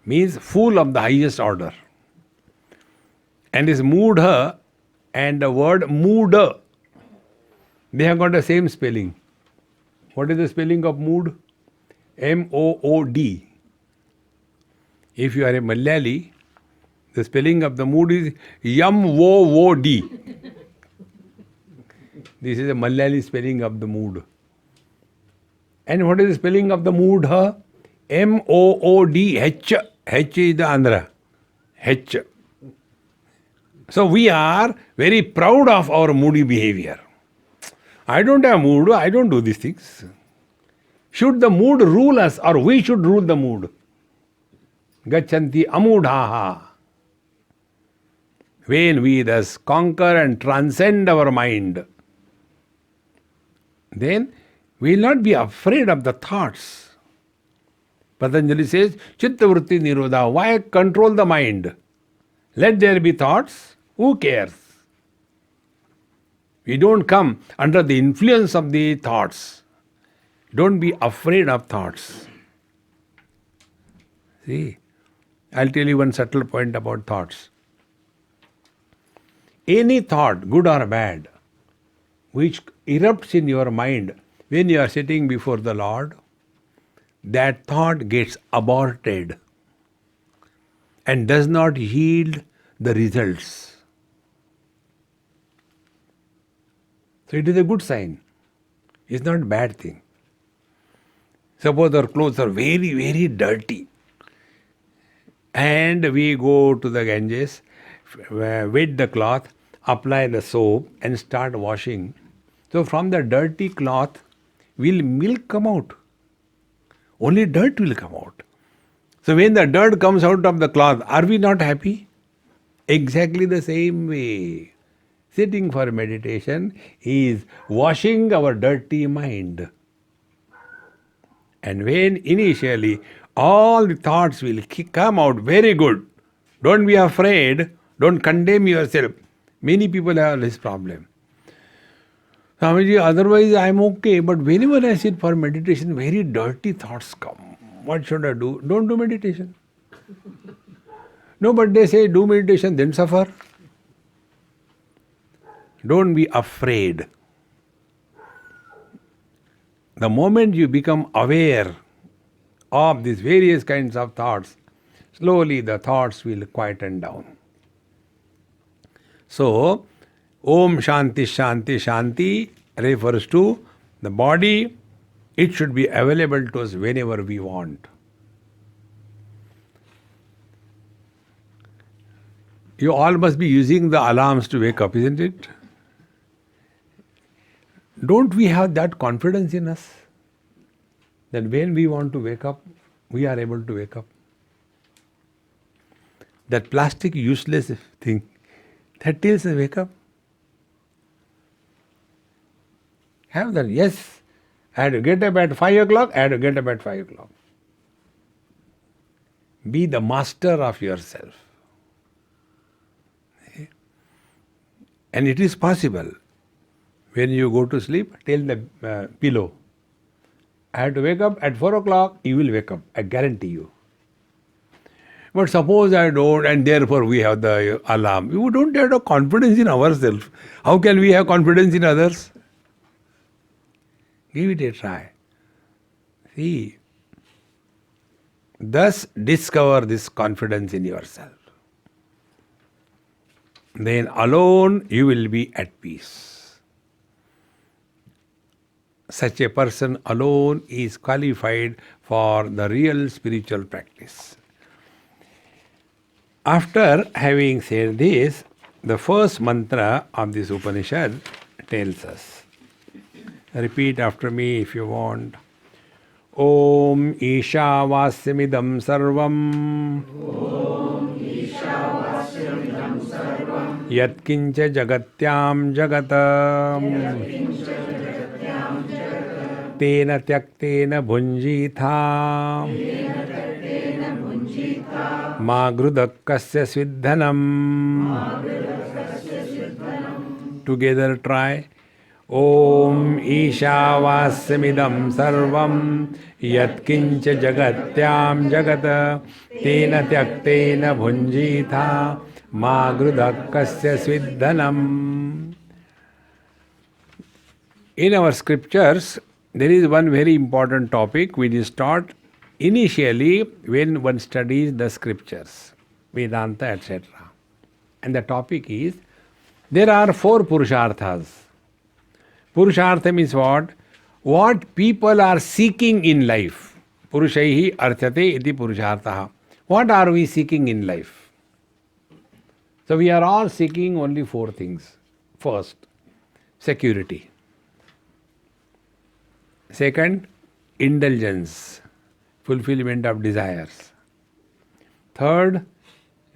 A: means fool of the highest order. And this moodha and the word mooda, they have got the same spelling. What is the spelling of mood? M-O-O-D. If you are a Malayali, the spelling of the mood is Yam-Wo-Wo-D. This is a Malayali spelling of the mood. And what is the spelling of the moodha? M-O-O-D-H. H is the Andhra. H. So we are very proud of our moody behavior. I don't have mood, I don't do these things. Should the mood rule us or we should rule the mood? Gachanti amudhaha. When we thus conquer and transcend our mind, then we will not be afraid of the thoughts. Patanjali says, Chitta vritti nirodha. Why control the mind? Let there be thoughts. Who cares? We don't come under the influence of the thoughts. Don't be afraid of thoughts. See, I'll tell you one subtle point about thoughts. Any thought, good or bad, which erupts in your mind when you are sitting before the Lord, that thought gets aborted and does not yield the results. So it is a good sign. It's not a bad thing. Suppose our clothes are very, very dirty. and we go to the Ganges, wet the cloth, apply the soap and start washing. So from the dirty cloth will milk come out? Only dirt will come out. So when the dirt comes out of the cloth, are we not happy? Exactly the same way. Sitting for meditation is washing our dirty mind. And when initially all the thoughts will come out very good, don't be afraid, don't condemn yourself. Many people have this problem. Swamiji, otherwise I am okay, but whenever I sit for meditation, very dirty thoughts come. What should I do? Don't do meditation. No, but they say do meditation, then suffer. Don't be afraid. The moment you become aware of these various kinds of thoughts, slowly the thoughts will quieten down. So, Om Shanti Shanti Shanti refers to the body. It should be available to us whenever we want. You all must be using the alarms to wake up, isn't it? Don't we have that confidence in us that when we want to wake up, we are able to wake up? That plastic useless thing that tells us wake up. Have that, yes, I had to get up at 5 o'clock, I had to get up at 5 o'clock. Be the master of yourself. And it is possible. When you go to sleep, tell the pillow, I have to wake up at 4 o'clock, you will wake up, I guarantee you. But suppose I don't, and therefore we have the alarm. We don't have the confidence in ourselves. How can we have confidence in others? Give it a try. See, thus discover this confidence in yourself. Then alone you will be at peace. Such a person alone is qualified for the real spiritual practice. After having said this, the first mantra of this Upanishad tells us. Repeat after me if you want. Om Ishavasya sarvam. Om Ishavasya sarvam. Yat kincha jagatyam jagatam. Tena tyaktena bhunjitha. Ma grudakasya sviddhanam. Together try. Om Ishavasya sarvam. Yat kincha jagatyam jagata. Tena tyaktena bhunjitha. Ma grudakasya sviddhanam. In our scriptures, there is one very important topic which is taught initially when one studies the scriptures, Vedanta, etc. And the topic is, there are 4 Purusharthas. Purushartha means what? What people are seeking in life. Purushaihi arthate iti Purushartha. What are we seeking in life? So we are all seeking only 4 things. First, security. Second, indulgence, fulfillment of desires. Third,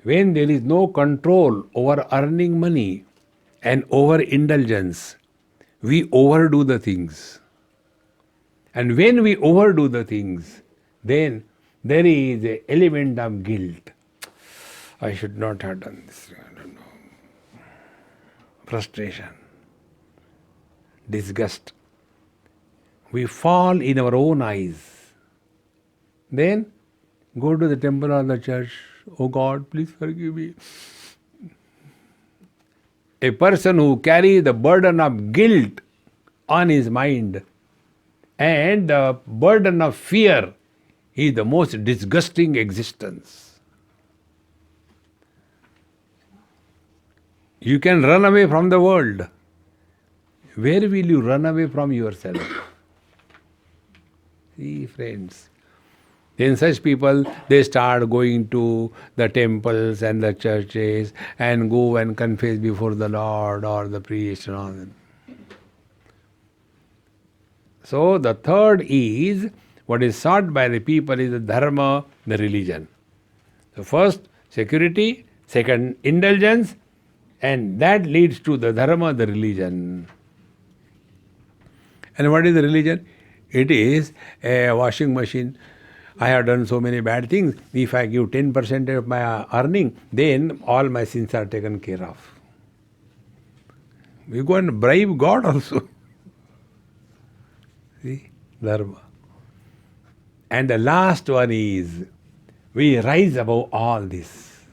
A: when there is no control over earning money and over indulgence, we overdo the things. And when we overdo the things, then there is an element of guilt. I should not have done this. I don't know. Frustration, disgust. We fall in our own eyes. Then go to the temple or the church. Oh God, please forgive me. A person who carries the burden of guilt on his mind and the burden of fear is the most disgusting existence. You can run away from the world. Where will you run away from yourself? See, friends, Then such people, they start going to the temples and the churches and go and confess before the Lord or the priest and all that. So the third is, what is sought by the people is the dharma, the religion. So first, security, second, indulgence, and that leads to the dharma, the religion. And what is the religion? It is a washing machine. I have done so many bad things. If I give 10% of my earning, then all my sins are taken care of. We go and bribe God also. See? Dharma. And the last one is, we rise above all this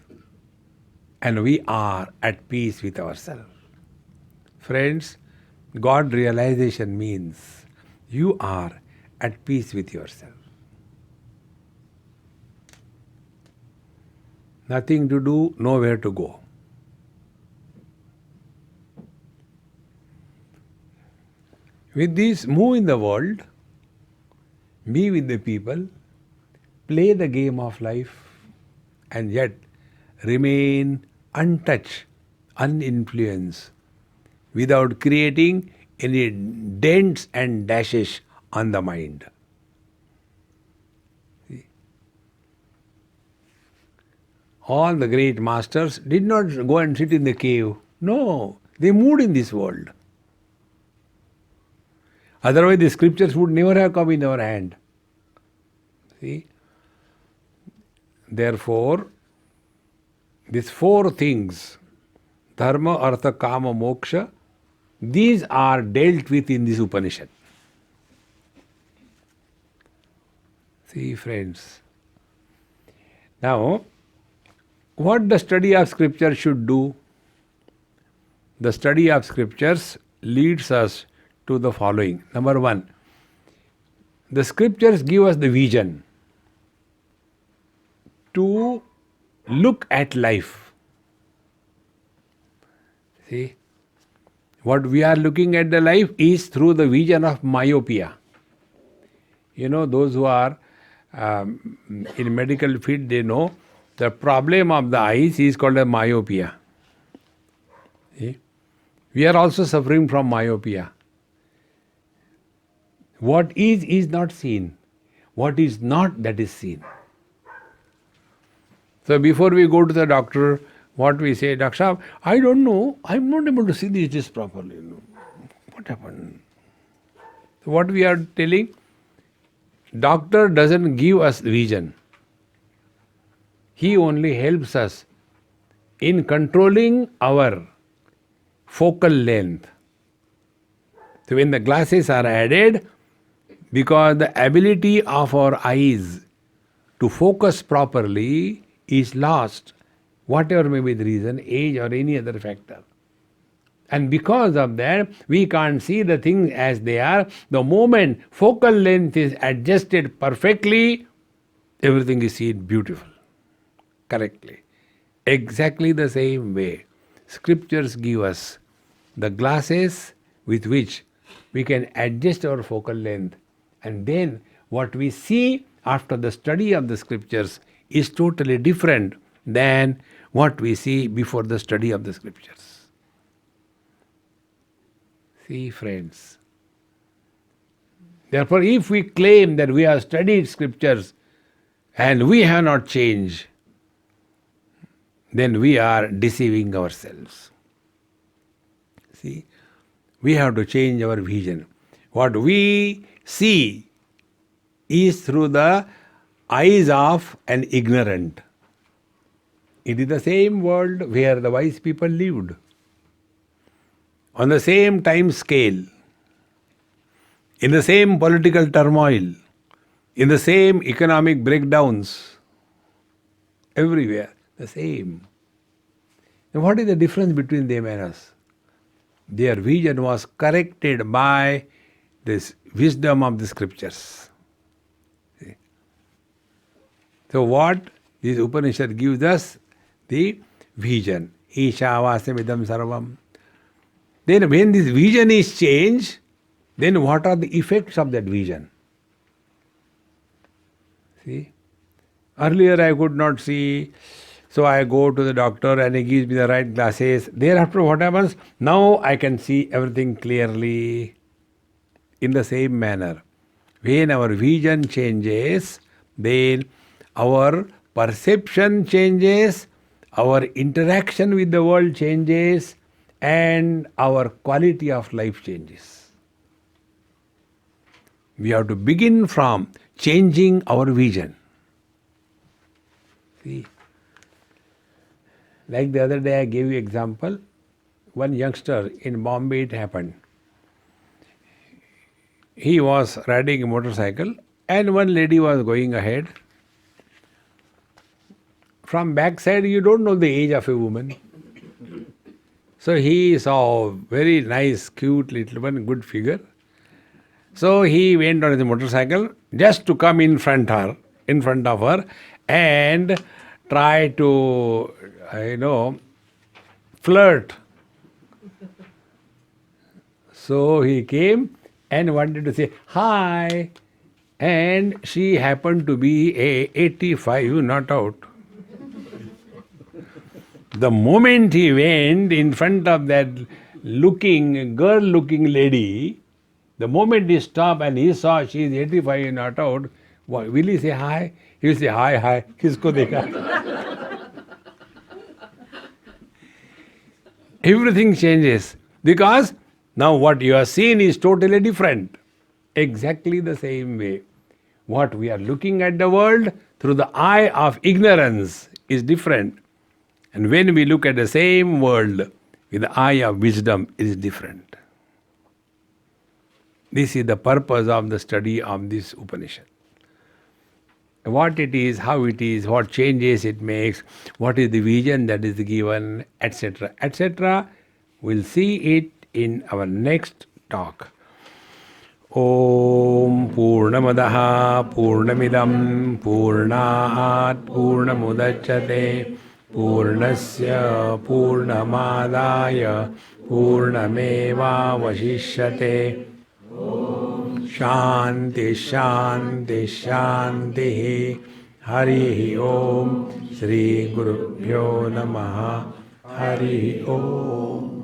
A: and we are at peace with ourselves. Friends, God realization means you are at peace with yourself. Nothing to do, nowhere to go. With this, move in the world, be with the people, play the game of life, and yet remain untouched, uninfluenced, without creating any dents and dashes on the mind. See? All the great masters did not go and sit in the cave. No, they moved in this world. Otherwise, the scriptures would never have come in our hand. See? Therefore, these four things, dharma, artha, kama, moksha, these are dealt with in this Upanishad. See, friends. Now, what the study of scripture should do? The study of scriptures leads us to the following. Number one, the scriptures give us the vision to look at life. See, what we are looking at the life is through the vision of myopia. You know, those who are in medical field, they know the problem of the eyes is called a myopia. See? We are also suffering from myopia. What is not seen. What is not, that is seen. So before we go to the doctor, what we say, Doctor Sahab, I don't know, I'm not able to see this properly. What happened? So what we are telling, doctor doesn't give us vision. He only helps us in controlling our focal length. So when the glasses are added, because the ability of our eyes to focus properly is lost, whatever may be the reason, age or any other factor. And because of that, we can't see the things as they are. The moment focal length is adjusted perfectly, everything is seen beautiful, correctly. Exactly the same way, scriptures give us the glasses with which we can adjust our focal length, and then what we see after the study of the scriptures is totally different than what we see before the study of the scriptures. See, friends. Therefore, if we claim that we have studied scriptures and we have not changed, then we are deceiving ourselves. See, we have to change our vision. What we see is through the eyes of an ignorant. It is the same world where the wise people lived, on the same time scale, in the same political turmoil, in the same economic breakdowns, everywhere the same. Now what is the difference between them and us? Their vision was corrected by this wisdom of the scriptures. See? So what this Upanishad gives us? The vision. Ishavasya idam sarvam. Then when this vision is changed, then what are the effects of that vision? See? See? Earlier I could not see, so I go to the doctor and he gives me the right glasses. Thereafter what happens? Now I can see everything clearly. In the same manner, when our vision changes, then our perception changes, our interaction with the world changes, and our quality of life changes. We have to begin from changing our vision. See, like the other day I gave you example, one youngster in Bombay it happened. He was riding a motorcycle and one lady was going ahead. From backside you don't know the age of a woman. So he saw a very nice, cute little one, good figure. So he went on his motorcycle just to come in front of her and try to, flirt. So he came and wanted to say hi, and she happened to be a 85 not out. The moment he went in front of that girl-looking lady, the moment he stopped and he saw she is 85 not out, will he say hi? He will say hi, kisko dekha? Everything changes because now what you are seeing is totally different. Exactly the same way. What we are looking at the world through the eye of ignorance is different. And when we look at the same world with the eye of wisdom, it is different. This is the purpose of the study of this Upanishad. What it is, how it is, what changes it makes, what is the vision that is given, etc., etc. We'll see it in our next talk. Om Purnamadaha Purnamidam Purnat Purnamudachyate Purnasya Purnamadaya Purnameva Vashishyate. Shanti Shanti Shanti. Hari Om. Shri Gurubhyo Namaha. Hari Om.